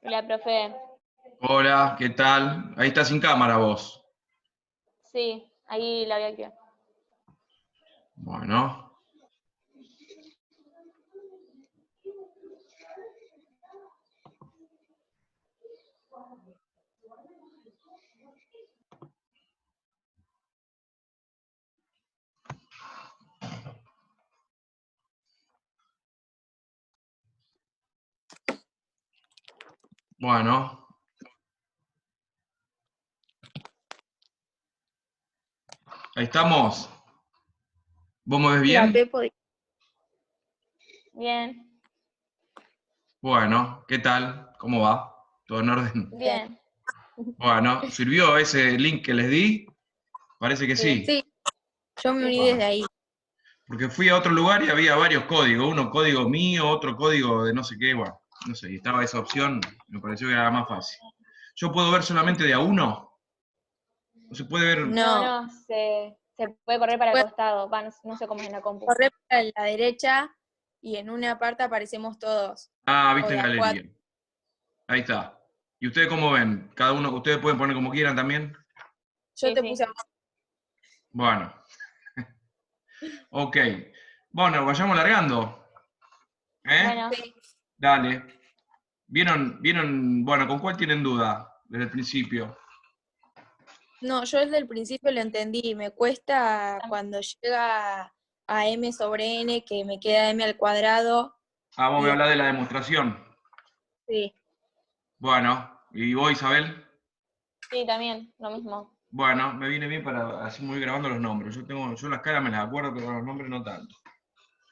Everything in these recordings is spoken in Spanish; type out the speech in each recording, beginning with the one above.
Hola, profe. Hola, ¿qué tal? Ahí está sin cámara vos. Sí, ahí la voy a activar. Bueno. Bueno. Ahí estamos. ¿Vos me ves La bien? Pepo. Bien, Bueno, ¿qué tal? ¿Cómo va? ¿Todo en orden? bien. Bueno, ¿sirvió ese link que les di? Parece que sí. Sí, yo me uní Bueno, desde ahí. porque fui a otro lugar y había varios códigos. Uno código mío, otro código de no sé qué. Bueno, no sé, y estaba esa opción. Me pareció que era más fácil. ¿Yo puedo ver solamente de a uno? ¿No se puede ver? No, No, no, se puede correr para el puedes costado. Va, no sé cómo es en la compu. correr para la derecha y en una parte aparecemos todos. Ah, O viste de en a cuatro. galería. Ahí está. ¿Y ustedes cómo ven? Cada uno, ustedes pueden poner como quieran también. Yo Sí, te sí. puse a... Bueno, ok. Bueno, vayamos largando. ¿Eh? Bueno, Sí. Dale. ¿Vieron? Bueno, ¿con cuál tienen duda desde el principio? No, yo desde el principio lo entendí. Me cuesta cuando llega a m sobre n, que me queda m al cuadrado. Ah, vos Y me después, hablás de la demostración. sí. Bueno, ¿y vos, Isabel? sí, también, lo mismo. Bueno, me viene bien para así me voy grabando los nombres. Yo las caras me las acuerdo, pero los nombres no tanto.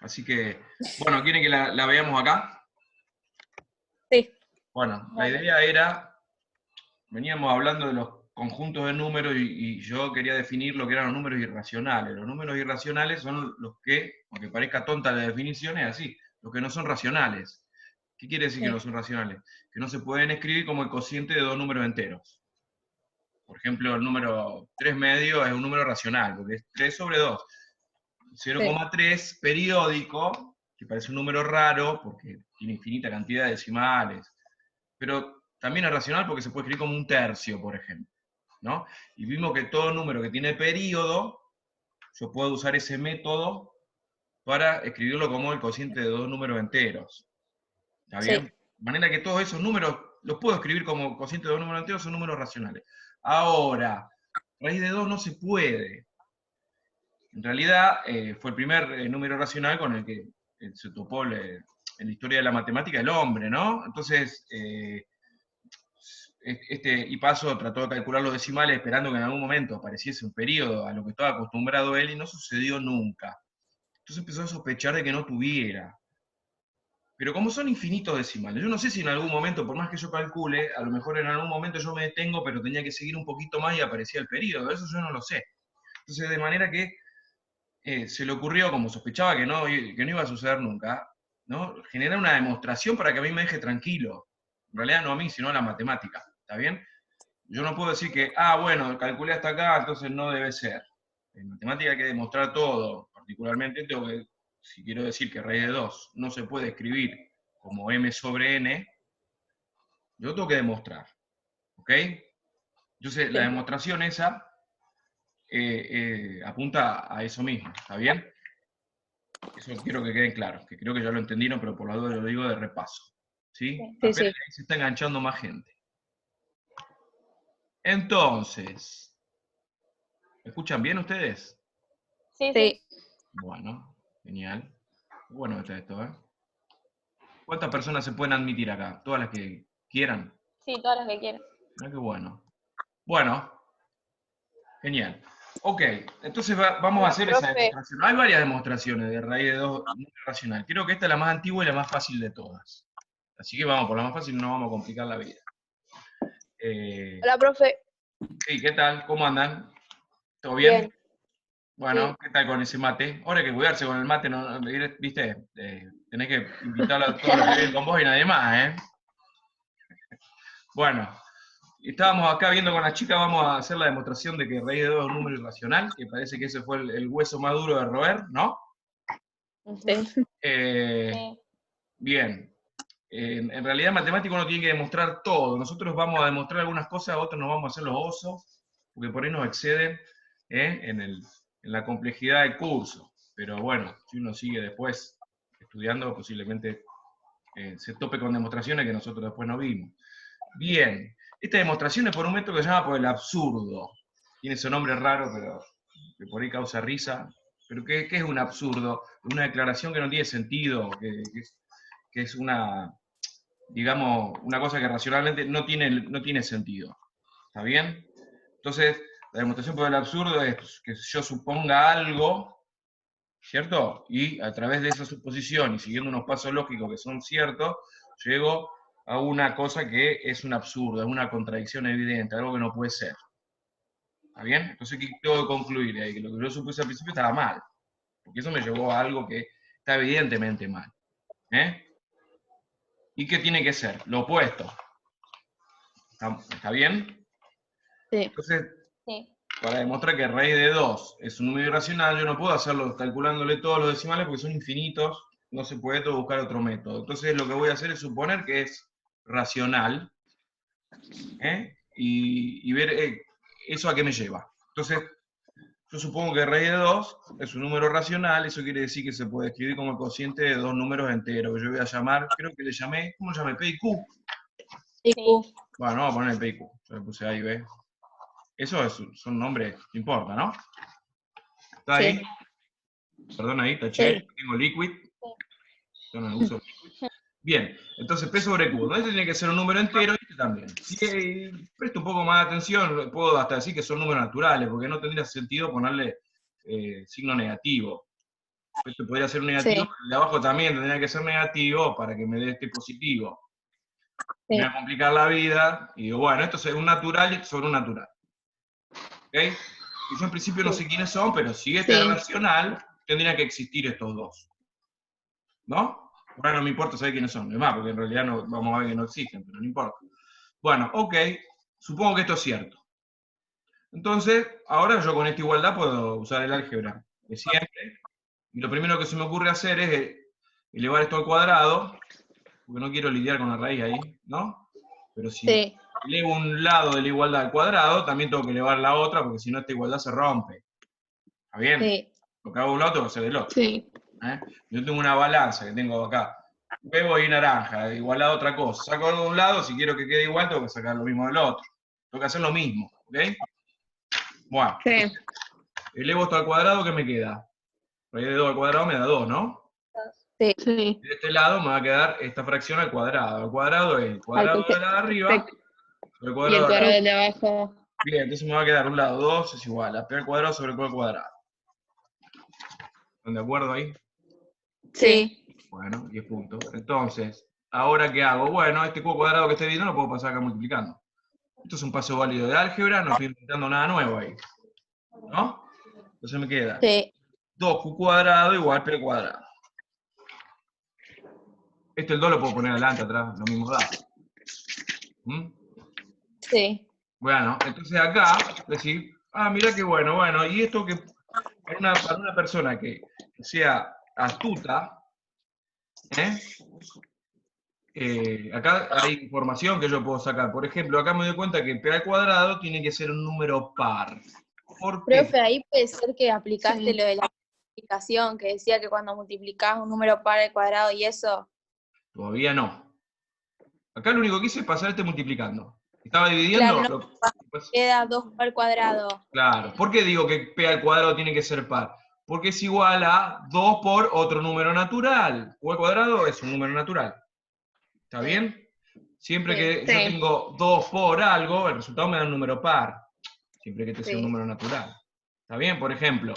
Así que, bueno, ¿quieren que la veamos acá? Sí. Bueno, la Dale. idea era, veníamos hablando de los conjuntos de números y yo quería definir lo que eran los números irracionales. Los números irracionales son los que, aunque parezca tonta la definición, es así, los que no son racionales. ¿Qué quiere decir que Sí. no son racionales? Que no se pueden escribir como el cociente de dos números enteros. Por ejemplo, el número 3 medio es un número racional, porque es 3 sobre 2. Sí. 0,3 periódico, que parece un número raro, porque tiene infinita cantidad de decimales, pero también es racional porque se puede escribir como un tercio, por ejemplo, ¿no? Y vimos que todo número que tiene periodo, yo puedo usar ese método para escribirlo como el cociente de dos números enteros. ¿Está bien? Sí. De manera que todos esos números los puedo escribir como cociente de dos números enteros, son números racionales. Ahora, raíz de 2 no se puede. En realidad, fue el primer número racional con el que se topó en la historia de la matemática el hombre, ¿no? Entonces, Hipaso trató de calcular los decimales esperando que en algún momento apareciese un periodo a lo que estaba acostumbrado él y no sucedió nunca. Entonces empezó a sospechar de que no tuviera. Pero como son infinitos decimales, yo no sé si en algún momento, por más que yo calcule, a lo mejor en algún momento yo me detengo, pero tenía que seguir un poquito más y aparecía el periodo. Eso yo no lo sé. Entonces, de manera que se le ocurrió, como sospechaba que no iba a suceder nunca, ¿no? Generar una demostración para que a mí me deje tranquilo. En realidad no a mí, sino a la matemática. ¿Está bien? Yo no puedo decir que, bueno, calculé hasta acá, entonces no debe ser. En matemática hay que demostrar todo. Particularmente tengo que, si quiero decir que raíz de 2 no se puede escribir como m sobre n, yo tengo que demostrar. ¿Ok? Entonces, la Sí. demostración esa apunta a eso mismo. ¿Está bien? Eso quiero que quede claro, que creo que ya lo entendieron, pero por la duda lo digo de repaso. ¿Sí? Sí, Apenas sí. ahí se está enganchando más gente. Entonces, ¿me escuchan bien ustedes? Sí, sí, Sí. Bueno, genial. Bueno está esto, ¿eh? ¿Cuántas personas se pueden admitir acá? ¿Todas las que quieran? sí, todas las que quieras. Qué bueno. Bueno, genial. Ok, entonces vamos a Hola, hacer esa profe. demostración. Hay varias demostraciones de raíz de 2 racional. Creo que esta es la más antigua y la más fácil de todas. Así que vamos por la más fácil, no vamos a complicar la vida. Hola, profe. Sí, ¿qué tal? ¿Cómo andan? ¿Todo bien? Bien. Bueno, Sí. ¿qué tal con ese mate? Ahora hay que cuidarse con el mate, ¿viste? Tenés que invitarlo a todos los que vienen con vos y nadie más, ¿eh? Bueno, estábamos acá viendo con la chica, vamos a hacer la demostración de que raíz de 2 es un número irracional, que parece que ese fue el hueso más duro de roer, ¿no? Sí. Eh, Sí. bien. en realidad en matemático uno tiene que demostrar todo. Nosotros vamos a demostrar algunas cosas, otros nos vamos a hacer los osos, porque por ahí nos exceden en la complejidad del curso. Pero bueno, si uno sigue después estudiando, posiblemente se tope con demostraciones que nosotros después no vimos. Bien, esta demostración es por un método que se llama por el absurdo. Tiene ese nombre raro, pero que por ahí causa risa. Pero ¿qué es un absurdo? Una declaración que no tiene sentido, que es una, digamos, una cosa que racionalmente no tiene sentido. ¿Está bien? Entonces, la demostración por el absurdo es que yo suponga algo, ¿cierto? Y a través de esa suposición y siguiendo unos pasos lógicos que son ciertos, llego a una cosa que es un absurdo, es una contradicción evidente, algo que no puede ser. ¿Está bien? Entonces, ¿qué tengo que concluir ahí? Que lo que yo supuse al principio estaba mal, porque eso me llevó a algo que está evidentemente mal. ¿Y qué tiene que ser? Lo opuesto. ¿Está bien? Sí. Entonces, Sí. para demostrar que raíz de 2 es un número irracional, yo no puedo hacerlo calculándole todos los decimales porque son infinitos, no se puede todo buscar otro método. Entonces lo que voy a hacer es suponer que es racional, y ver eso a qué me lleva. Entonces, yo supongo que raíz de 2 es un número racional, eso quiere decir que se puede escribir como el cociente de dos números enteros, que yo voy a llamar, creo que le llamé, ¿cómo le llamé? P y Q. Sí. Bueno, vamos a poner el P y Q, yo le puse A y B. Eso son nombres, no importa, ¿no? ¿Está ahí? Sí. Perdón, ahí, taché, Sí. tengo liquid. Yo no uso liquid. Bien, entonces P sobre Q. ¿No? Este tiene que ser un número entero y este también. Si presto un poco más de atención, puedo hasta decir que son números naturales, porque no tendría sentido ponerle signo negativo. Este podría ser un negativo, Sí. pero el de abajo también tendría que ser negativo para que me dé este positivo. Sí. Me va a complicar la vida, y digo, bueno, esto es un natural sobre un natural. ¿Ok? Y yo en principio no sé quiénes son, pero si este es racional, tendrían que existir estos dos. ¿No? Ahora no me importa saber quiénes son, es más, porque en realidad no, vamos a ver que no existen, pero no importa. Bueno, ok, supongo que esto es cierto. Entonces, ahora yo con esta igualdad puedo usar el álgebra de siempre, y lo primero que se me ocurre hacer es elevar esto al cuadrado, porque no quiero lidiar con la raíz ahí, ¿no? Pero si Sí. elevo un lado de la igualdad al cuadrado, también tengo que elevar la otra, porque si no esta igualdad se rompe. ¿Está bien? Sí. Lo que hago de un lado tengo que hacer del otro. Sí. Yo tengo una balanza que tengo acá, huevo y naranja, igual a otra cosa. Saco algo de un lado, si quiero que quede igual, tengo que sacar lo mismo del otro. Tengo que hacer lo mismo, ¿ok? Bueno, Sí. elevo esto al cuadrado, ¿qué me queda? Raíz de 2 al cuadrado me da 2, ¿no? Sí. Y de este lado me va a quedar esta fracción al cuadrado. El cuadrado es el cuadrado de la de arriba, sobre el cuadrado de la de de abajo. Bien, entonces me va a quedar un lado 2 es igual a P al cuadrado sobre Q al cuadrado. ¿Están de acuerdo ahí? Sí. Bueno, 10 puntos. Entonces, ¿ahora qué hago? Bueno, este Q cuadrado que estoy viendo lo puedo pasar acá multiplicando. Esto es un paso válido de álgebra, no estoy inventando nada nuevo ahí. ¿No? Entonces me queda Sí. 2Q cuadrado igual P al cuadrado. Esto el 2 lo puedo poner adelante, atrás, lo mismo da. Sí. Bueno, entonces acá, decir, mira qué bueno, y esto que para una persona que sea astuta, acá hay información que yo puedo sacar. Por ejemplo, acá me doy cuenta que P al cuadrado tiene que ser un número par. ¿Por qué? Profe, ahí puede ser que aplicaste lo de la multiplicación, que decía que cuando multiplicás un número par al cuadrado y eso. Todavía no. Acá lo único que hice es pasar este multiplicando. Estaba dividiendo. Claro, queda 2 al cuadrado. Claro. ¿Por qué digo que P al cuadrado tiene que ser par? Porque es igual a 2 por otro número natural. Q al cuadrado es un número natural. ¿Está bien? Siempre que yo tengo 2 por algo, el resultado me da un número par. Siempre que este sea un número natural. ¿Está bien? Por ejemplo,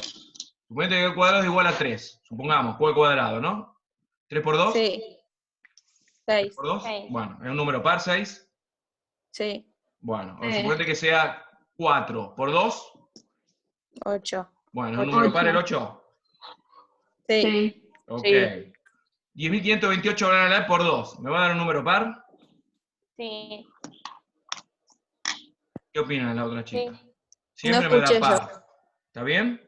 suponete que el cuadrado es igual a 3. Supongamos, Q al cuadrado, ¿no? ¿3 por 2? Sí. 6. ¿6? ¿Por 2? 6. Bueno, es un número par, 6. Sí. Bueno, suponete que sea 4 por 2. 8. Bueno, ¿es un número par el 8? Sí. Ok. 10.528 por 2. ¿Me va a dar un número par? Sí. ¿Qué opinan la otra chica? Sí. Siempre No me da escuché par. ¿Está bien?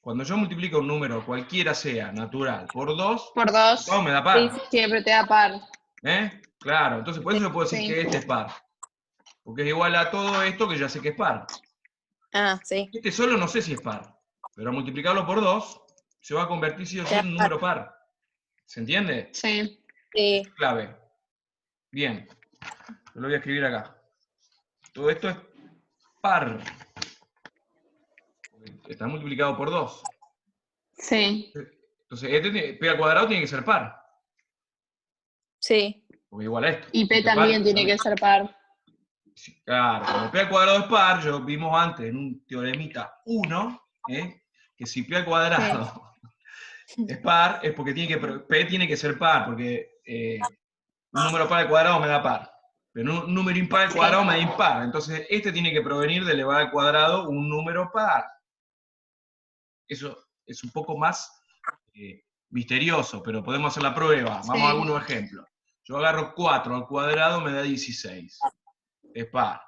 Cuando yo multiplico un número, cualquiera sea, natural, por 2, Por 2, todo me da par. siempre te da par. Claro, entonces por eso yo puedo decir Sí. que este es par. Porque es igual a todo esto que ya sé que es par. Ah, sí. Este solo no sé si es par, pero al multiplicarlo por 2 se va a convertir sí o sí en un número par. ¿Se entiende? Sí. Sí. Clave. Bien, lo voy a escribir acá. Todo esto es par. Está multiplicado por 2. Sí. Entonces, P al cuadrado tiene que ser par. Sí. Porque igual a esto. Y P Este par también tiene que ser par. Sí, claro, como P al cuadrado es par, yo vimos antes en un teoremita 1, que si P al cuadrado es par, es porque P tiene que ser par, porque un número par al cuadrado me da par. Pero un número impar al cuadrado me da impar. Entonces, este tiene que provenir de elevar al cuadrado un número par. Eso es un poco más misterioso, pero podemos hacer la prueba. Vamos a algunos ejemplos. Yo agarro 4 al cuadrado, me da 16. Es par.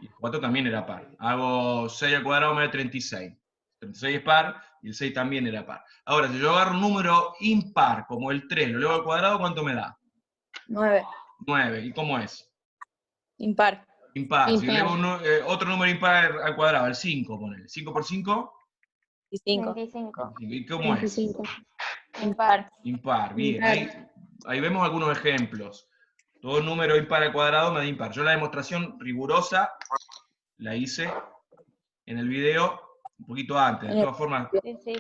Y 4 también era par. Hago 6 al cuadrado, me da 36. 36 es par, y el 6 también era par. Ahora, si yo agarro un número impar, como el 3, lo elevo al cuadrado, ¿cuánto me da? 9. 9. ¿Y cómo es? Impar. Impar. Si yo Impar. elevo otro número impar al cuadrado, el 5, ponele. 5 por 5, 25. 25. ¿y cómo es? 25. Impar. Impar, bien. Impar. Ahí vemos algunos ejemplos. Todo número impar al cuadrado me da impar. Yo la demostración rigurosa la hice en el video un poquito antes. De todas formas, Sí, sí.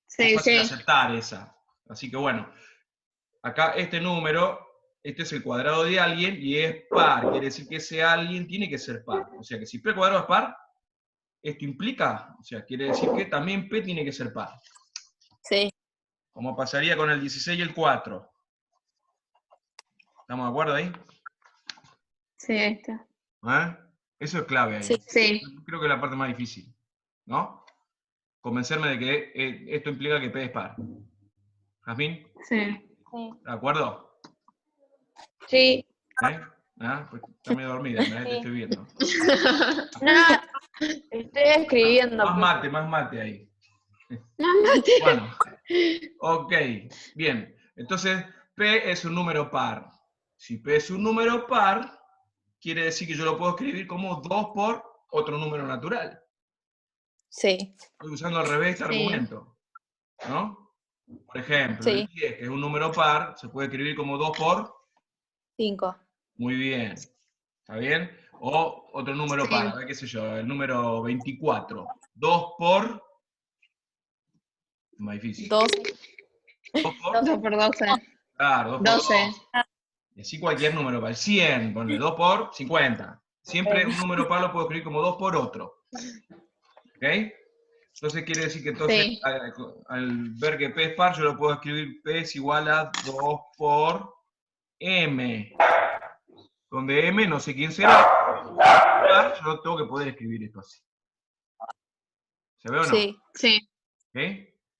Sí, es fácil sí. aceptar esa. Así que bueno, acá este número, este es el cuadrado de alguien y es par. Quiere decir que ese alguien tiene que ser par. O sea que si P al cuadrado es par, esto implica, o sea, quiere decir que también P tiene que ser par. Sí. Como pasaría con el 16 y el 4. ¿Estamos de acuerdo ahí? Sí, ahí está. Eso es clave ahí. Sí. Sí. Creo que es la parte más difícil, ¿no? Convencerme de que esto implica que P es par. ¿Jazmín? Sí. Sí. ¿De acuerdo? Sí. Pues está medio dormida, te Sí. estoy viendo. No, estoy escribiendo. Más mate ahí. No, mate. Bueno, ok, bien. Entonces, P es un número par. Si P es un número par, quiere decir que yo lo puedo escribir como 2 por otro número natural. Sí. Estoy usando al revés este Sí. argumento, ¿no? Por ejemplo, Sí. el 10, que es un número par, se puede escribir como 2 por... 5. Muy bien. ¿Está bien? O otro número Sí. par, a ver qué sé yo, el número 24. 2 por... Más difícil. 12. 2 por... 2 por 12. Claro, 2 por 12. 2. Y así cualquier número par. 100, ponle 2 por 50. Siempre un número par lo puedo escribir como 2 por otro. ¿Ok? Entonces quiere decir que entonces Sí. al ver que P es par, yo lo puedo escribir P es igual a 2 por M. Donde M no sé quién será. Yo tengo que poder escribir esto así. ¿Se ve o no? Sí. Sí. ¿Ok?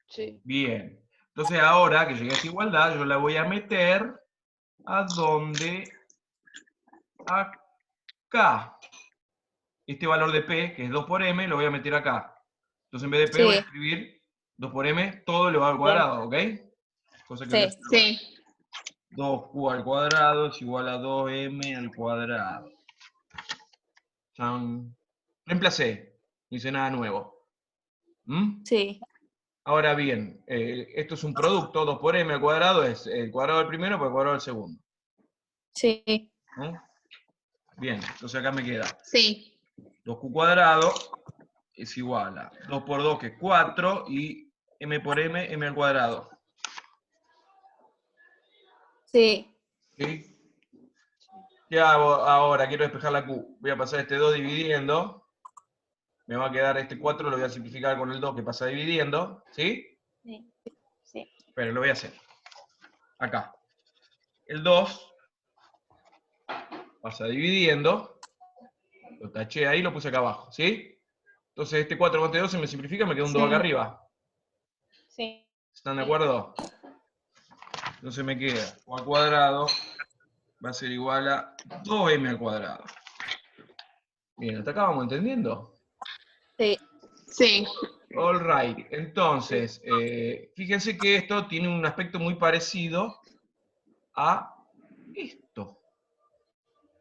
Sí. Bien. Entonces ahora que llegué a esta igualdad, yo la voy a meter a donde acá. Este valor de P, que es 2 por M, lo voy a meter acá. Entonces en vez de P voy a Sí. escribir 2 por M, todo elevado al cuadrado, ¿ok? Cosa que voy a Sí. hacer. Sí. 2Q al cuadrado es igual a 2M al cuadrado. Chan. Reemplacé. No hice nada nuevo. Sí. Ahora bien, esto es un producto, 2 por M al cuadrado es el cuadrado del primero por el cuadrado del segundo. Sí. Bien, entonces acá me queda Sí. 2Q cuadrado es igual a 2 por 2 que es 4 y M por M, M al cuadrado. Sí. ¿Sí? ¿Qué hago ahora? Quiero despejar la Q. Voy a pasar este 2 dividiendo. Me va a quedar este 4, lo voy a simplificar con el 2 que pasa dividiendo. ¿Sí? Sí. Sí. Pero lo voy a hacer. Acá. El 2 pasa dividiendo. Lo taché ahí, lo puse acá abajo. ¿Sí? Entonces este 4 con este 2 se me simplifica, me queda un 2 Sí. acá arriba. Sí. ¿Están de acuerdo? Entonces me queda Q al cuadrado va a ser igual a 2M al cuadrado. Bien, hasta acá vamos entendiendo. Sí. Sí. All right. Entonces, fíjense que esto tiene un aspecto muy parecido a esto.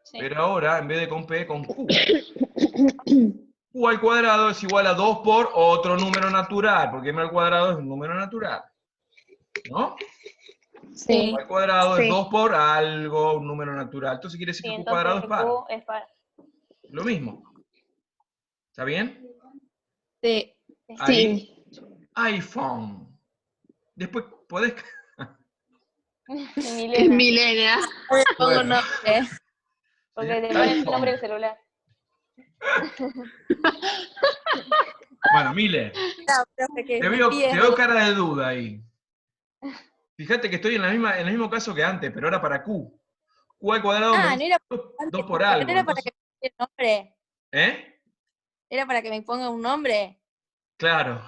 Sí. Pero ahora, en vez de con P, con Q. Q al cuadrado es igual a 2 por otro número natural, porque M al cuadrado es un número natural. ¿No? Sí. Q al cuadrado es Sí. 2 por algo, un número natural. Entonces quiere decir Sí, que Q entonces cuadrado es par. Q es par. Lo mismo. ¿Está bien? Sí. Ahí, iPhone. Después podés... Es Milena. Milena. No le pongo un Bueno. nombre. Porque te Sí, ponen el iPhone. nombre del celular. Bueno, Mile, No, profe, que te me veo, pide te es veo cara de duda ahí. Fíjate que estoy en el mismo caso que antes, pero ahora para Q. Q al cuadrado me Ah, no dice era 2 antes, por profe, no algo. era para Entonces, que me ponga un nombre. ¿eh? Era para que me ponga un nombre. Claro.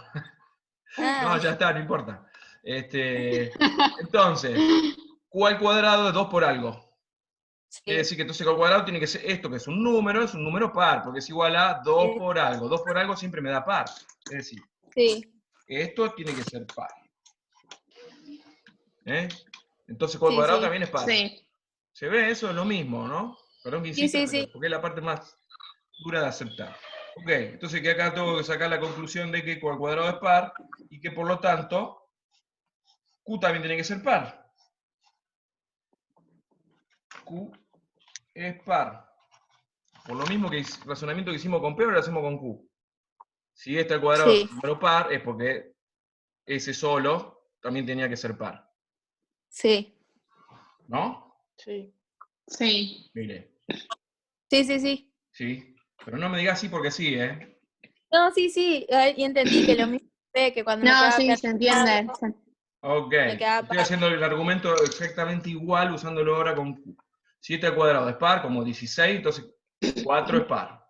No, Ah, ya está, no importa. Entonces, Q al cuadrado es 2 por algo. Quiere sí, decir que entonces Q al cuadrado tiene que ser esto, que es un número par, porque es igual a 2 sí, por algo. 2 por algo siempre me da par. Es decir, sí, que esto tiene que ser par. ¿Eh? Entonces Q al sí, cuadrado sí, también es par. Sí. ¿Se ve? Eso es lo mismo, ¿no? Perdón que sí, insista, sí, pero sí, porque es la parte más dura de aceptar. Ok, entonces que acá tengo que sacar la conclusión de que Q al cuadrado es par y que por lo tanto Q también tiene que ser par. Q es par. Por lo mismo que el razonamiento que hicimos con P, ahora lo hacemos con Q. Si este al cuadrado es sí, un número par, es porque ese solo también tenía que ser par. sí, ¿No? sí, Sí. Mire, sí, sí, sí. sí. Pero no me digas sí porque sí, ¿eh? No, sí, sí, y entendí que lo mismo que cuando me No, quedaba sí, se entiende. Ok, me quedaba estoy par. haciendo el argumento exactamente igual usándolo ahora con Q. 7 al cuadrado es par, como 16, entonces 4 es par.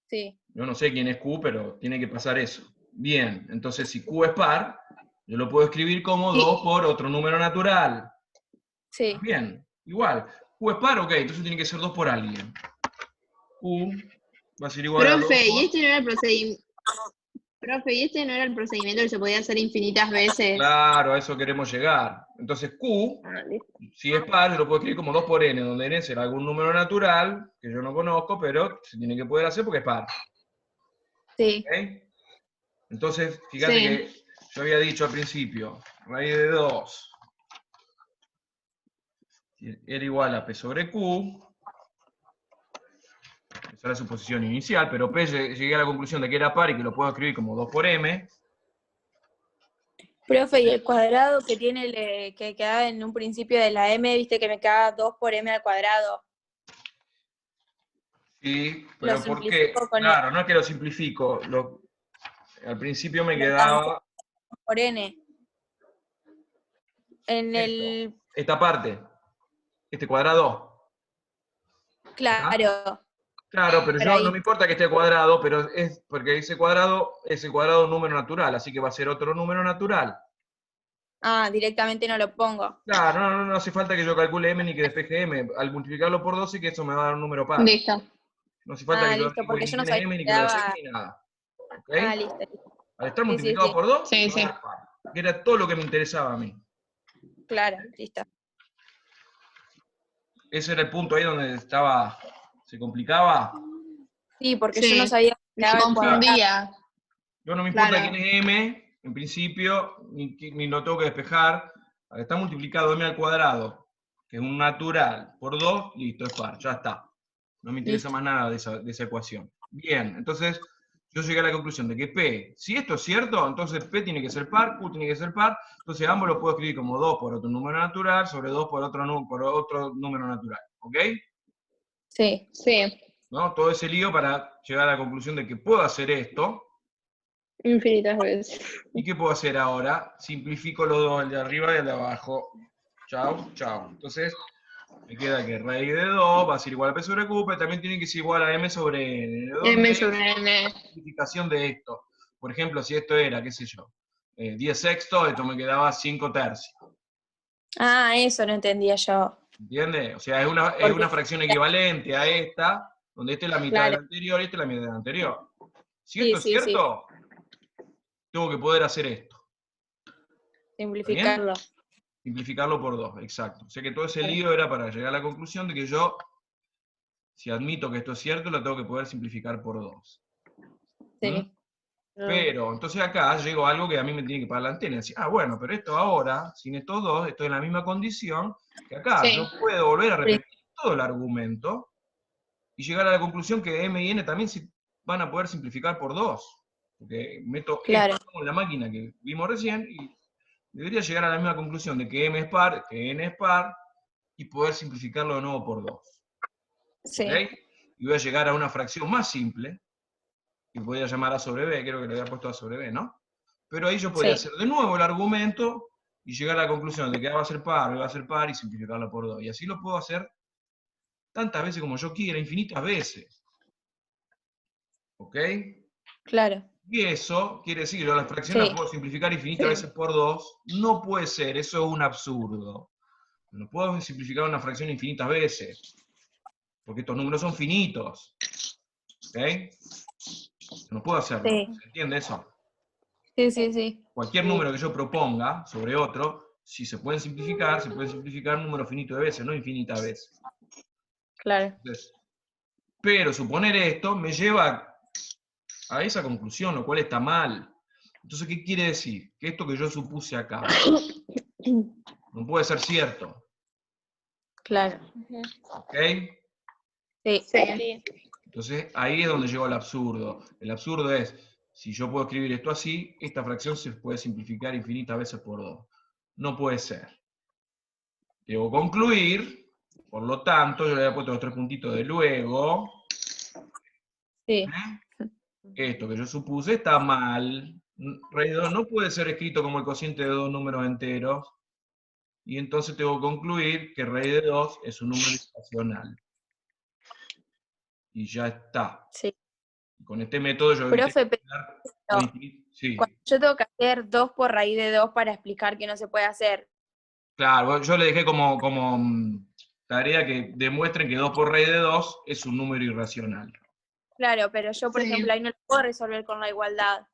Sí, Yo no sé quién es Q, pero tiene que pasar eso. Bien, entonces si Q es par, yo lo puedo escribir como 2 por otro número natural. sí. Bien, igual. Q es par, ok, entonces tiene que ser 2 por alguien. Q va a ser igual a 2 Profe, por... ¿y este no era el procedimiento? Profe, ¿y este no era el procedimiento que se podía hacer infinitas veces? Claro, a eso queremos llegar. Entonces Q, Ah, listo. si es par, yo lo puedo escribir como 2 por n, donde n será algún número natural, que yo no conozco, pero se tiene que poder hacer porque es par. Sí, ¿Ok? Entonces, fíjate Sí. que yo había dicho al principio, raíz de 2 era igual a P sobre Q, esa es la suposición inicial, pero P llegué a la conclusión de que era par y que lo puedo escribir como 2 por M. profe, y el cuadrado que tiene, que quedaba en un principio de la m, viste que me quedaba 2 por m al cuadrado. Sí, Lo pero ¿por qué? simplifico con el, Claro, no es que lo simplifico, al principio me lo cambio quedaba por n. En esto, el, esta parte, este cuadrado. ¿Está? claro, Claro, pero pero yo no ahí, me importa que esté cuadrado, pero es porque ese cuadrado es el cuadrado de un número natural, así que va a ser otro número natural. directamente no lo pongo. Claro, no hace falta que yo calcule m ni que despeje m. Al multiplicarlo por 12, que eso me va a dar un número par. Listo. No hace falta que yo Listo, averigüe porque ni yo no quién es sabía m, que ni que lo despeje, quedaba, ni nada. ¿Ok? listo, listo. Al estar Sí, sí, multiplicado sí, por 2, Sí, me va a sí. dar par. Que era todo lo que me interesaba a mí. claro, listo. Ese era el punto ahí donde estaba, se complicaba. Sí, porque yo no Sí. sabía que Me quedaba el cuadrado. confundía. Yo no me importa quién Claro. es m, en principio, ni lo tengo que despejar. Al estar multiplicado m al cuadrado, que es un natural, por 2, listo, es par, ya está. No me interesa Listo. más nada de esa ecuación. Bien, entonces yo llegué a la conclusión de que P, si esto es cierto, entonces P tiene que ser par, Q tiene que ser par, entonces ambos lo puedo escribir como 2 por otro número natural sobre 2 por otro número natural. ¿Ok? Sí, Sí. ¿No? Todo ese lío para llegar a la conclusión de que puedo hacer esto. Infinitas veces. ¿Y qué puedo hacer ahora? Simplifico los dos, el de arriba y el de abajo. Chau, chau. Entonces, me queda que raíz de 2 va a ser igual a P sobre Q, pero también tiene que ser igual a M sobre N. ¿Dónde M es sobre N. la simplificación de esto? Por ejemplo, si esto era, qué sé yo, 10 sextos, esto me quedaba 5 tercios. eso no entendía yo. ¿Entiendes? O sea, es Porque, una fracción equivalente a esta, donde esta es la mitad de claro, la anterior y esta es la mitad de la anterior. Si esto sí, es sí, sí, cierto, tengo que poder hacer esto. ¿Está bien? simplificarlo. Simplificarlo por 2, exacto. O sea que todo ese lío era para llegar a la conclusión de que yo, si admito que esto es cierto, lo tengo que poder simplificar por 2. Sí. Pero, entonces acá llegó algo que a mí me tiene que parar la antena. Decir, bueno, pero esto ahora, sin estos dos, estoy en la misma condición que acá. Sí. Yo puedo volver a repetir todo el argumento y llegar a la conclusión que M y N también se van a poder simplificar por 2. Porque meto Claro. esto en la máquina que vimos recién y debería llegar a la misma conclusión de que M es par, que N es par, y poder simplificarlo de nuevo por 2. Sí. ¿Ok? Y voy a llegar a una fracción más simple, que podría llamar A sobre B, creo que le había puesto A sobre B, ¿no? Pero ahí yo podría Sí. hacer de nuevo el argumento y llegar a la conclusión de que A va a ser par, B va a ser par y simplificarlo por 2. Y así lo puedo hacer tantas veces como yo quiera, infinitas veces. ¿Ok? Claro. Y eso quiere decir que yo la fracción la Sí. puedo simplificar infinitas veces por 2. No puede ser, eso es un absurdo. No puedo simplificar una fracción infinitas veces, porque estos números son finitos. ¿Ok? No puedo hacerlo. Sí. ¿Se entiende eso? Sí, sí, sí. Cualquier número que yo proponga sobre otro, si se puede simplificar un número finito de veces, no infinitas veces. Claro. Entonces, pero suponer esto me lleva a esa conclusión, lo cual está mal. Entonces, ¿qué quiere decir? Que esto que yo supuse acá no puede ser cierto. Claro. ¿Ok? Sí. Sí. Entonces, ahí es donde llegó el absurdo. El absurdo es, si yo puedo escribir esto así, esta fracción se puede simplificar infinitas veces por 2. No puede ser. Debo concluir, por lo tanto, yo le había puesto los 3 puntitos de luego. Sí. Esto que yo supuse está mal. Raíz de 2 no puede ser escrito como el cociente de dos números enteros. Y entonces tengo que concluir que raíz de 2 es un número irracional. Y ya está. Sí. Con este método yo evité Profe, pero un infinito. Sí. cuando yo tengo que hacer 2 por raíz de 2 para explicar que no se puede hacer. Claro, yo le dejé como tarea que demuestren que 2 por raíz de 2 es un número irracional. Claro, pero yo, por Sí. ejemplo, ahí no lo puedo resolver con la igualdad.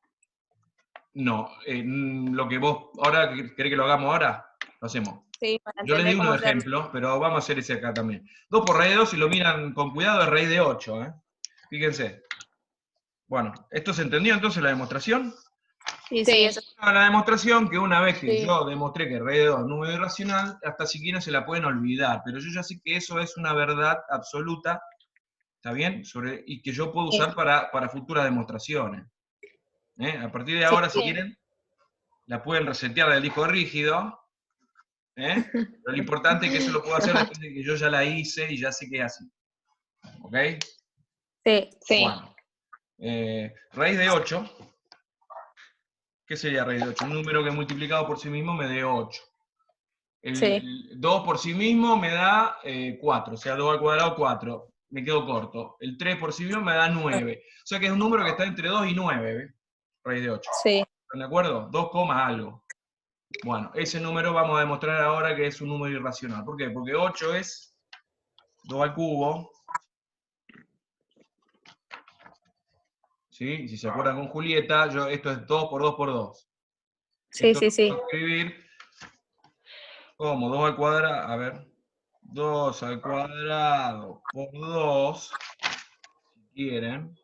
No, lo que vos ahora, ¿querés que lo hagamos ahora? Lo hacemos. Sí, para Yo les di entender cómo unos hacerlo. ejemplos, pero vamos a hacer ese acá también. 2 por raíz de 2, si lo miran con cuidado, es raíz de 8. Fíjense. Bueno, ¿esto se entendió entonces la demostración? Sí, Sí. sí, eso. La demostración que una vez que Sí. yo demostré que raíz de 2 es un número irracional, hasta siquiera se la pueden olvidar, pero yo ya sé que eso es una verdad absoluta, ¿está bien? Y que yo puedo usar para futuras demostraciones. A partir de ahora, si Sí. quieren, la pueden resetear del disco rígido, pero lo importante es que eso lo puedo hacer después de que yo ya la hice y ya sé que es así. ¿Ok? Sí. Sí. Bueno, raíz de 8, ¿qué sería raíz de 8? Un número que multiplicado por sí mismo me dé 8. El 2 por sí mismo me da 4, o sea, 2 al cuadrado 4. Me quedo corto. El 3 por sí mismo me da 9. O sea que es un número que está entre 2 y 9, ¿ves? Raíz de 8. Sí. ¿Están de acuerdo? 2, algo. Bueno, ese número vamos a demostrar ahora que es un número irracional. ¿Por qué? Porque 8 es 2 al cubo. ¿Sí? Si se acuerdan con Julieta, esto es 2 por 2 por 2. Sí, Esto sí, lo sí. puedo escribir como 2 al cuadrado, a ver, 2 al cuadrado por 2, si quieren.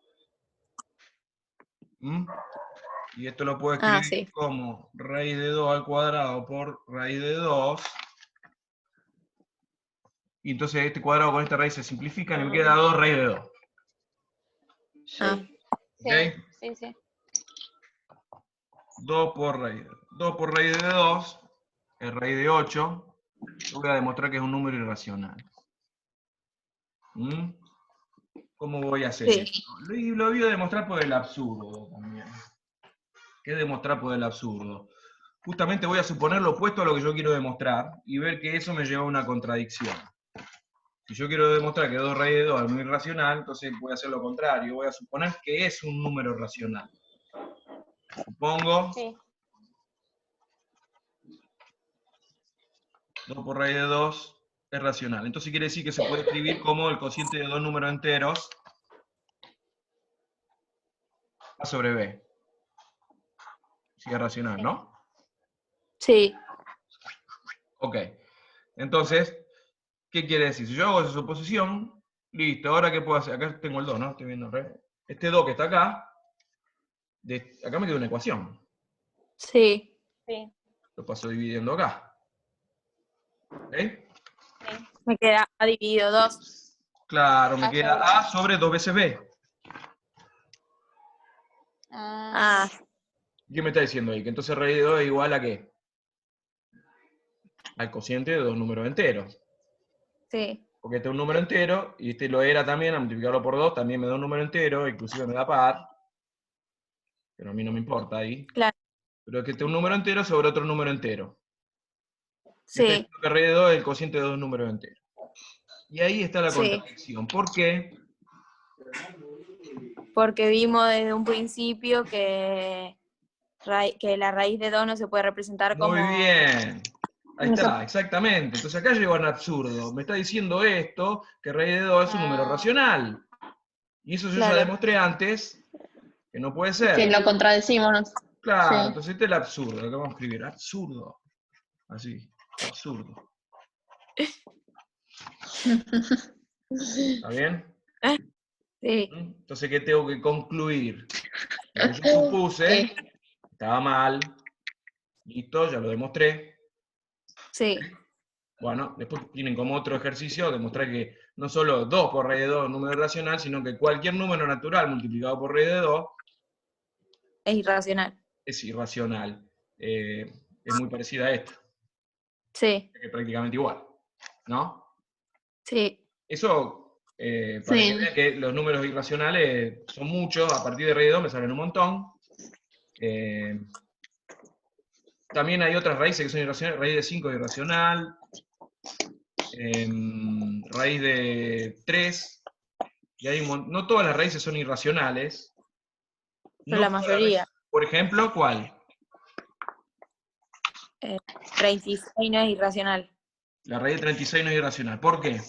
Y esto lo puedo escribir Sí. como raíz de 2 al cuadrado por raíz de 2. Y entonces este cuadrado con esta raíz se simplifican y me queda 2 raíz de 2. ¿Ok? Sí, sí. 2 por raíz de 2. 2 por raíz de 2 es raíz de 8. Yo voy a demostrar que es un número irracional. ¿Cómo voy a hacer Sí. esto? Lo voy a demostrar por el absurdo también. ¿Qué es demostrar por el absurdo? Justamente voy a suponer lo opuesto a lo que yo quiero demostrar y ver que eso me lleva a una contradicción. Si yo quiero demostrar que 2 raíz de 2 es muy irracional, entonces voy a hacer lo contrario. Voy a suponer que es un número racional. Supongo Sí. 2 por raíz de 2 es racional. Entonces quiere decir que se puede escribir como el cociente de dos números enteros A sobre B. Si es racional, ¿no? Sí. Ok. Entonces, ¿qué quiere decir? Si yo hago esa suposición, listo, ahora ¿qué puedo hacer? Acá tengo el 2, ¿no? Estoy viendo. Este 2 que está acá, acá me queda una ecuación. Sí. Sí. Lo paso dividiendo acá. ¿Ok? Me queda A dividido 2. Claro, me A queda sobre. A sobre 2 veces B. Ah, ¿Qué me está diciendo ahí? Que entonces raíz de 2 es igual a ¿qué? Al cociente de dos números enteros. sí. Porque este es un número entero, y este lo era también, a multiplicarlo por 2 también me da un número entero, inclusive me da par, pero a mí no me importa ahí. Claro. Pero es que este es un número entero sobre otro número entero. Me está Sí. diciendo que raíz de 2 es el cociente de dos números enteros. Y ahí está la Sí. contradicción. ¿Por qué? Porque vimos desde un principio que la raíz de 2 no se puede representar Muy como... bien. Ahí No sé. está, exactamente. Entonces acá llegó un absurdo. Me está diciendo esto, que raíz de 2 es un número racional. Y eso yo ya Claro. demostré antes, que no puede Que ser. lo contradecimos, ¿no? Claro, Sí. entonces este es el absurdo, lo que vamos a escribir. Absurdo. Así, absurdo. ¿Está bien? Sí. Entonces, ¿qué tengo que concluir? Lo que yo supuse Sí. estaba mal. Listo, ya lo demostré. Sí. Bueno, después tienen como otro ejercicio demostrar que no solo 2 por raíz de 2 es un número irracional, sino que cualquier número natural multiplicado por raíz de 2 Es irracional. es irracional. Es muy parecida a esta, Sí. que es prácticamente igual. ¿No? Sí. Eso, para que Sí. vean que los números irracionales son muchos, a partir de raíz de 2 me salen un montón. También hay otras raíces que son irracionales, raíz de 5 es irracional, raíz de 3, y hay no todas las raíces son irracionales. Pero No la todas las raíces. mayoría. Por ejemplo, ¿cuál? 36 no es irracional. La raíz de 36 no es irracional. ¿Por qué?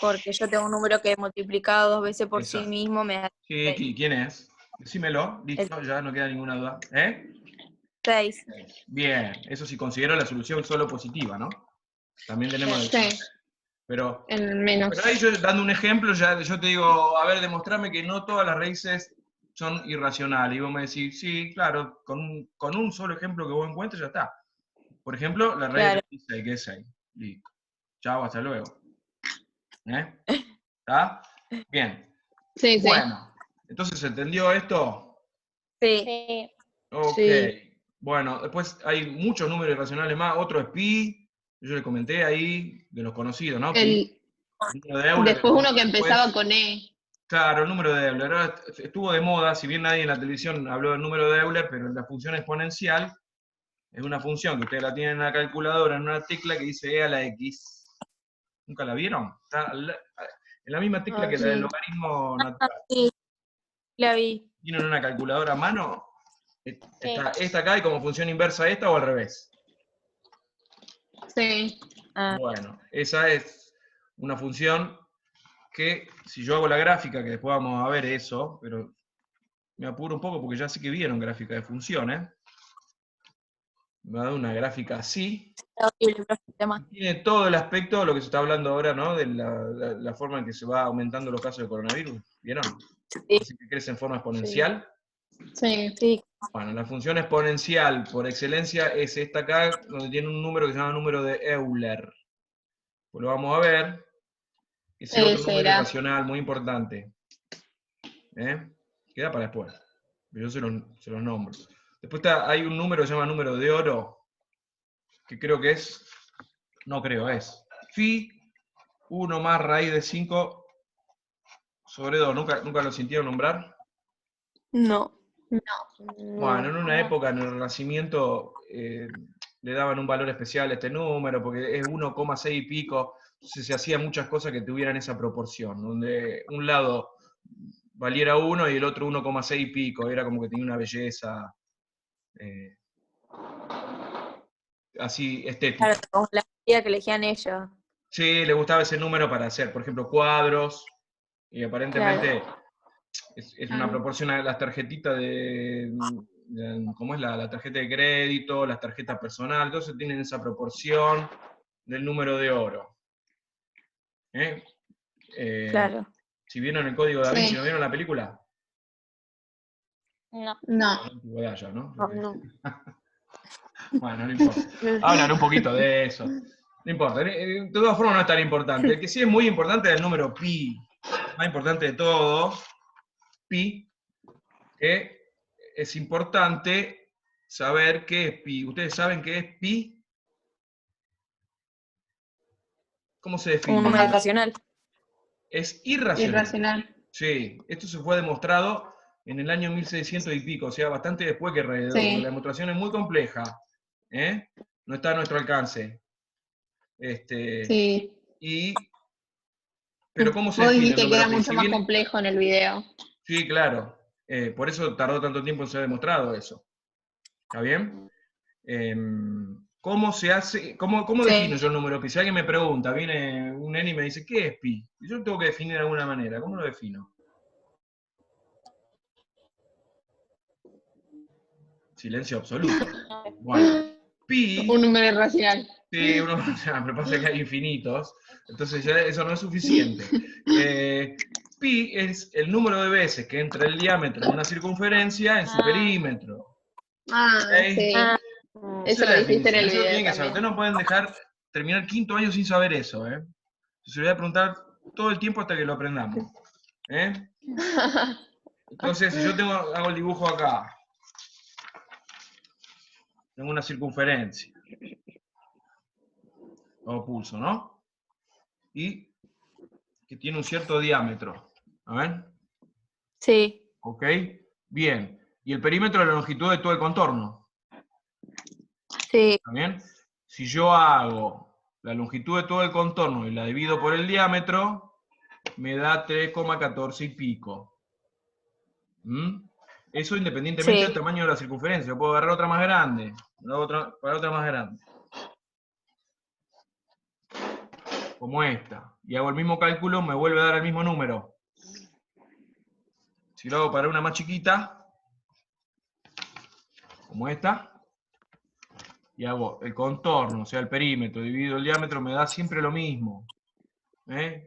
Porque yo tengo un número que multiplicado 2 veces por sí Exacto. mismo me da Sí, ¿quién es? Decímelo, el listo, ya no queda ninguna duda. ¿Eh? 6. Bien, eso sí considero la solución solo positiva, ¿no? También tenemos... Sí. Pero, En menos. pero ahí yo dando un ejemplo, ya yo te digo, a ver, demostrame que no todas las raíces son irracionales. Y vos me decís, sí, claro, con un solo ejemplo que vos encuentres ya está. Por ejemplo, la raíz de Claro. 36, que es 6. Listo. Chao, hasta luego. ¿Eh? ¿Está? Bien. Sí, sí. Bueno, entonces, ¿se entendió esto? Sí. Sí. Ok. Sí. Bueno, después hay muchos números irracionales más. Otro es pi. Yo le comenté ahí, de los conocidos, ¿no? Pi. El número de Euler, Después lo uno vamos que después. empezaba con E. Claro, el número de Euler. Ahora estuvo de moda, si bien nadie en la televisión habló del número de Euler, pero la función exponencial es una función que ustedes la tienen en la calculadora, en una tecla que dice e a la x. ¿Nunca la vieron? Está en la misma tecla que la del logaritmo natural. Sí, la vi. ¿Tienen una calculadora a mano? Sí. Está esta acá y como función inversa esta o al revés. Sí. Ah, Bueno, esa es una función que, si yo hago la gráfica, que después vamos a ver eso, pero me apuro un poco porque ya sé que vieron gráfica de funciones. Me va a dar una gráfica así. está horrible, profe, el tema. Tiene todo el aspecto de lo que se está hablando ahora, ¿no? De la forma en que se va aumentando los casos de coronavirus. ¿Vieron? Sí, Así que crece en forma exponencial. Sí. sí. Bueno, la función exponencial por excelencia es esta acá, donde tiene un número que se llama número de Euler. Pues lo vamos a ver. Ese otro número Será. irracional muy importante. ¿Eh? Queda para después. Yo se los nombro. Después hay un número que se llama número de oro, que creo que es, no creo, es phi 1 más raíz de 5 sobre 2. ¿Nunca lo sintieron nombrar? No. Bueno, en una No. época, en el Renacimiento, le daban un valor especial a este número, porque es 1,6 y pico, entonces se hacían muchas cosas que tuvieran esa proporción, donde un lado valiera 1 y el otro 1,6 y pico, era como que tenía una belleza así estética. Claro, como la medida que elegían ellos. Sí, le gustaba ese número para hacer, por ejemplo, cuadros, y aparentemente es una proporción a las tarjetitas cómo es la tarjeta de crédito, las tarjetas personales, entonces tienen esa proporción del número de oro. ¿Eh? Claro. Si vieron el Código Da Vinci, Sí. ¿no vieron la película? No. No. Antigüedad ya, ¿no? No, no. Bueno, no importa. Hablan un poquito de eso. No importa. De todas formas no es tan importante. El que sí es muy importante es el número pi. Más importante de todo, pi, que es importante saber qué es pi. ¿Ustedes saben qué es pi? ¿Cómo se define? Un número irracional. Es irracional. Irracional. Sí, esto se fue demostrado en el año 1600 y pico, o sea, bastante después que alrededor. Sí. La demostración es muy compleja, ¿eh? No está a nuestro alcance. Sí. Pero ¿cómo se Vos define el dijiste que número era pi? mucho Si más bien- complejo en el video. Sí, claro. Por eso tardó tanto tiempo en ser demostrado eso. ¿Está bien? ¿Cómo se hace? ¿Cómo Sí. defino yo el número pi? Si alguien me pregunta, viene un nene y me dice, ¿qué es pi? Y yo lo tengo que definir de alguna manera. ¿Cómo lo defino? Silencio absoluto. Bueno, pi, Un número irracional. sí, uno, me pasa que hay infinitos, entonces ya eso no es suficiente. Pi es el número de veces que entra el diámetro de una circunferencia en su perímetro. Ah, ¿Ok? sí. Ah, Esa Eso es lo la dijiste en definición. el Eso lo video tienen que saber. también. Ustedes no pueden dejar terminar quinto año sin saber eso, ¿eh? Se lo voy a preguntar todo el tiempo hasta que lo aprendamos. ¿Eh? Entonces, si yo hago el dibujo acá, tengo una circunferencia, o pulso, ¿no? Y que tiene un cierto diámetro. A ver, Sí. ¿ok? Bien. Y el perímetro es la longitud de todo el contorno. Sí. ¿Está bien? Si yo hago la longitud de todo el contorno y la divido por el diámetro, me da 3,14 y pico. ¿Mm? Eso independientemente Sí. del tamaño de la circunferencia. Yo puedo agarrar otra más grande, para otra más grande. Como esta. Y hago el mismo cálculo, me vuelve a dar el mismo número. Si lo hago para una más chiquita, como esta, y hago el contorno, o sea, el perímetro, dividido el diámetro, me da siempre lo mismo.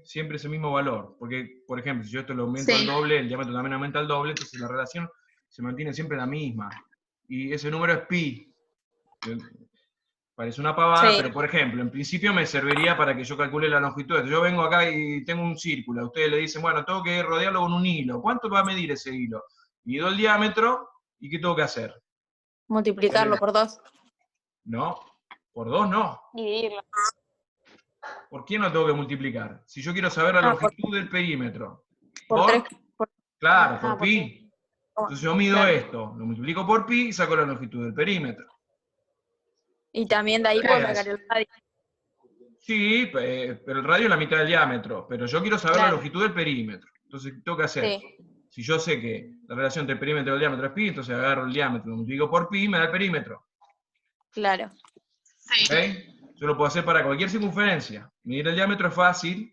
Siempre ese mismo valor. Porque, por ejemplo, si yo esto lo aumento al Sí. doble, el diámetro también aumenta al doble, entonces la relación se mantiene siempre la misma. Y ese número es pi. Parece una pavada, Sí. pero por ejemplo, en principio me serviría para que yo calcule la longitud. Entonces, yo vengo acá y tengo un círculo. Ustedes le dicen, bueno, tengo que rodearlo con un hilo. ¿Cuánto va a medir ese hilo? Mido el diámetro y ¿qué tengo que hacer? Multiplicarlo por 2. No, por 2 no. dividirlo. ¿Por qué no tengo que multiplicar? Si yo quiero saber la longitud del perímetro. Por 3. Claro, por por pi. Entonces yo mido Claro. esto, lo multiplico por pi y saco la longitud del perímetro. Y también de ahí puedo sacar el radio. Sí, pero el radio es la mitad del diámetro, pero yo quiero saber la Claro. longitud del perímetro. Entonces, ¿qué tengo que hacer? Sí. Si yo sé que la relación entre el perímetro y el diámetro es pi, entonces agarro el diámetro, lo multiplico por pi y me da el perímetro. Claro. ¿Ok? Yo lo puedo hacer para cualquier circunferencia. Medir el diámetro es fácil.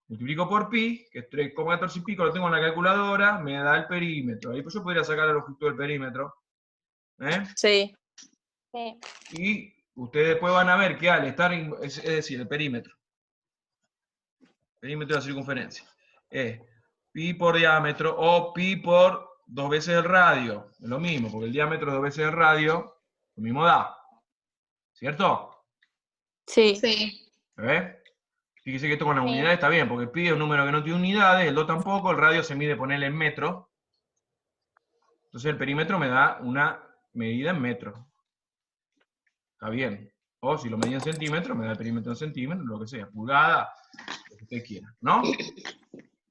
Multiplico por pi, que es 3,14 y pico, lo tengo en la calculadora, me da el perímetro. Ahí pues yo podría sacar la longitud del perímetro. Sí. Sí. Y ustedes después van a ver que al estar, es decir, el perímetro de la circunferencia, es pi por diámetro o pi por 2 veces el radio. Es lo mismo, porque el diámetro 2 veces el radio, lo mismo da. ¿Cierto? Sí. Sí. ¿Ves? Fíjese que esto con las Sí. unidades está bien, porque pi es un número que no tiene unidades, el 2 tampoco, el radio se mide, ponerle en metros. Entonces el perímetro me da una medida en metros. Está bien. O si lo medí en centímetros, me da el perímetro en centímetros, lo que sea, pulgada, lo que usted quiera, ¿no?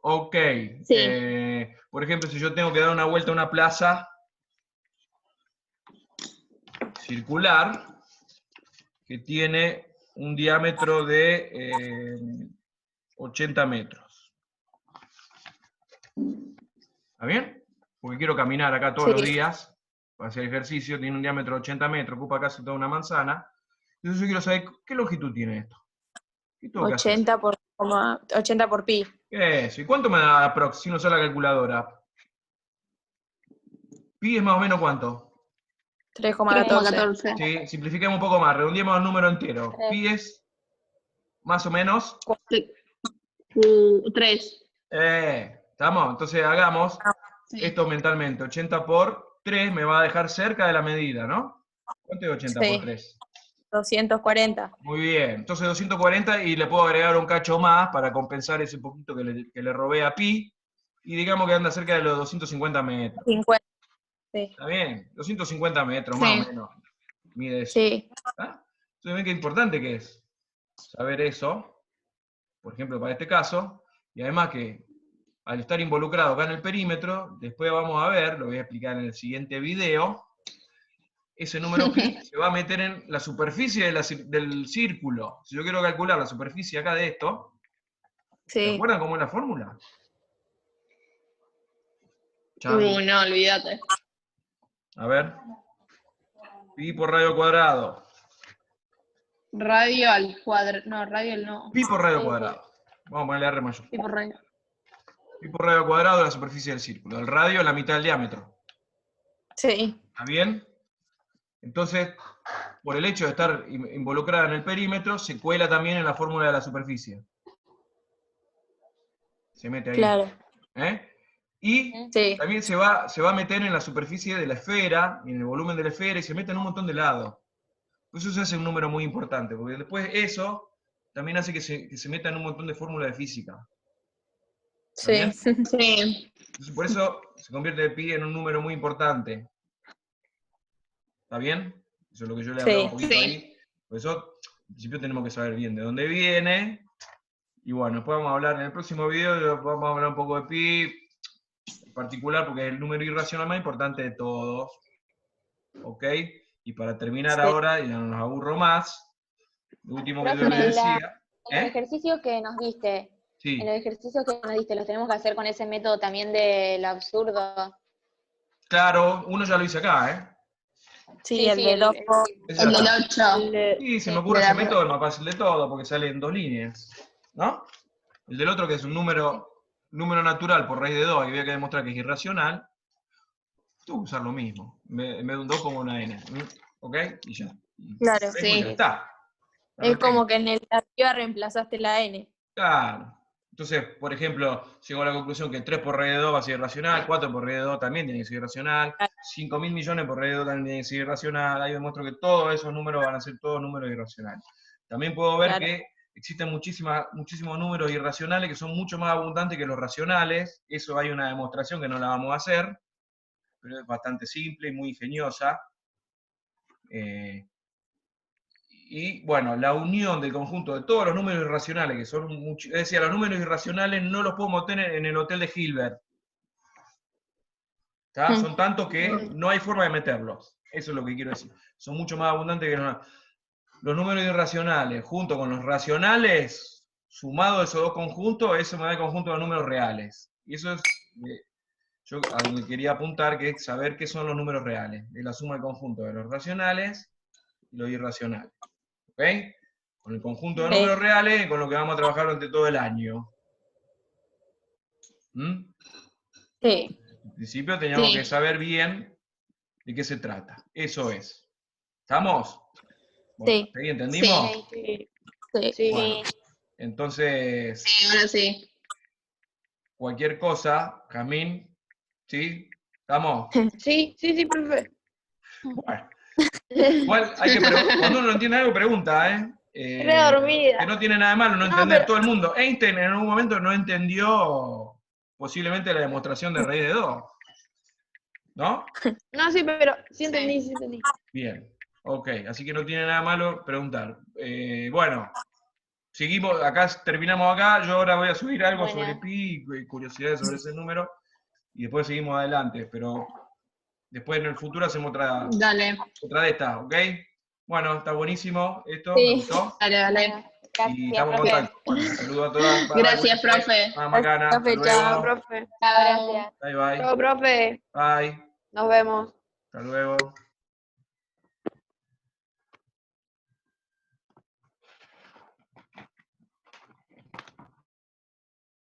Ok. Sí. Por ejemplo, si yo tengo que dar una vuelta a una plaza circular que tiene un diámetro de 80 metros. ¿Está bien? Porque quiero caminar acá todos los días para hacer ejercicio, tiene un diámetro de 80 metros, ocupa casi toda una manzana. Entonces yo quiero saber qué longitud tiene esto. ¿Qué tengo que hacer? 80 por pi. ¿Qué es eso? ¿Y cuánto me da aprox si no usa la calculadora? ¿Pi es más o menos cuánto? 3,14. 3,14. Sí, simplifiquemos un poco más, redondeemos el número entero. Tres. Pi es más o menos. 3. ¿Estamos? Entonces hagamos Sí. esto mentalmente. 80 por 3 me va a dejar cerca de la medida, ¿no? ¿Cuánto es 80 Sí. por 3? 240. Muy bien. Entonces 240 y le puedo agregar un cacho más para compensar ese poquito que le robé a Pi. Y digamos que anda cerca de los 250 metros. 50. Sí. ¿Está bien? 250 metros, Sí. más o menos. Mide eso. Sí. ¿Está? Entonces ven qué importante que es saber eso, por ejemplo, para este caso. Y además que al estar involucrado acá en el perímetro, después vamos a ver, lo voy a explicar en el siguiente video, ese número pi se va a meter en la superficie del círculo. Si yo quiero calcular la superficie acá de esto, ¿se Sí. acuerdan cómo es la fórmula? Chan. No, olvídate. A ver. Pi por radio al cuadrado. Radio al cuadrado. No, radio al no. Pi por radio al Sí, sí. cuadrado. Vamos a ponerle R mayor. Tipo radio. Pi por radio al cuadrado de la superficie del círculo. El radio es la mitad del diámetro. Sí. ¿Está bien? Entonces, por el hecho de estar involucrada en el perímetro, se cuela también en la fórmula de la superficie. Se mete ahí. Claro. ¿Eh? Y Sí. también se va a meter en la superficie de la esfera, en el volumen de la esfera, y se mete en un montón de lados. Por eso se hace un número muy importante, porque después eso también hace que se meta en un montón de fórmulas de física. ¿Está bien? Sí. Sí. Entonces, por eso se convierte el pi en un número muy importante. ¿Está bien? Eso es lo que yo le hablaba un poquito Sí. ahí. Por eso, en principio tenemos que saber bien de dónde viene. Y bueno, después vamos a hablar en el próximo video, vamos a hablar un poco de pi, en particular porque es el número irracional más importante de todos. ¿Ok? Y para terminar Sí. ahora, y no nos aburro más, lo último que yo Profe, les decía. En el ejercicio que nos diste, Sí. en el ejercicio que nos diste, los tenemos que hacer con ese método también del absurdo. Claro, uno ya lo hice acá, ¿eh? Sí, el de el- 2 Ese El ya del está. 8. Sí, se me Sí, ocurre de ese la- método, el más fácil de todo, porque sale en 2 líneas. ¿No? El del otro, que es un número natural por raíz de 2, y había que demostrar que es irracional, tuve que usar lo mismo. En vez de un 2 pongo una n. ¿Ok? Y ya. Claro. ¿Ves? Sí. Ya está. Es como que en el de arriba reemplazaste la N. Claro. Entonces, por ejemplo, llego a la conclusión que 3 por raíz de 2 va a ser irracional, 4 por raíz de 2 también tiene que ser irracional, 5.000 millones por raíz de 2 también tiene que ser irracional. Ahí demuestro que todos esos números van a ser todos números irracionales. También puedo ver Claro. que existen muchísimos números irracionales que son mucho más abundantes que los racionales. Eso hay una demostración que no la vamos a hacer, pero es bastante simple y muy ingeniosa. Y bueno, la unión del conjunto de todos los números irracionales, que son muchos, es decir, los números irracionales no los podemos tener en el hotel de Hilbert. ¿Tá? Son tantos que no hay forma de meterlos. Eso es lo que quiero decir. Son mucho más abundantes que los números irracionales, junto con los racionales, sumado esos dos conjuntos, eso me da el conjunto de números reales. Y eso es yo a donde quería apuntar, que es saber qué son los números reales. Es la suma del conjunto de los racionales y los irracionales. ¿Ok? Con el conjunto de Sí. números reales, con lo que vamos a trabajar durante todo el año. ¿Mm? Sí. En principio teníamos Sí. que saber bien de qué se trata. Eso es. ¿Estamos? Bueno, Sí. ¿ahí entendimos? Sí, Sí. sí. Bueno, entonces, Sí, ahora sí. cualquier cosa, Jazmín, ¿sí? ¿Estamos? Sí, profe. Bueno. Igual hay que cuando uno no entiende algo, pregunta, ¿eh? Re dormida. Que no tiene nada de malo no No, entender pero- todo el mundo. Einstein en algún momento no entendió posiblemente la demostración de raíz de 2. ¿No? No, sí, pero sí entendí, sí entendí. Bien. Ok, así que no tiene nada malo preguntar. Bueno, seguimos, acá terminamos acá. Yo ahora voy a subir algo Bueno. sobre pi, curiosidades sobre ese número, y después seguimos adelante. Pero después en el futuro hacemos otra Dale, de estas, ¿ok? Bueno, está buenísimo esto, Sí. me gustó. dale, dale. Bueno, Y gracias, estamos en profe. contacto. Bueno, saludos a todas. Gracias, profe. Mamá Macana, hasta Profe, chao, luego. Profe. Chao. Gracias. Bye bye. Chao, profe. Bye. Nos vemos. Hasta luego.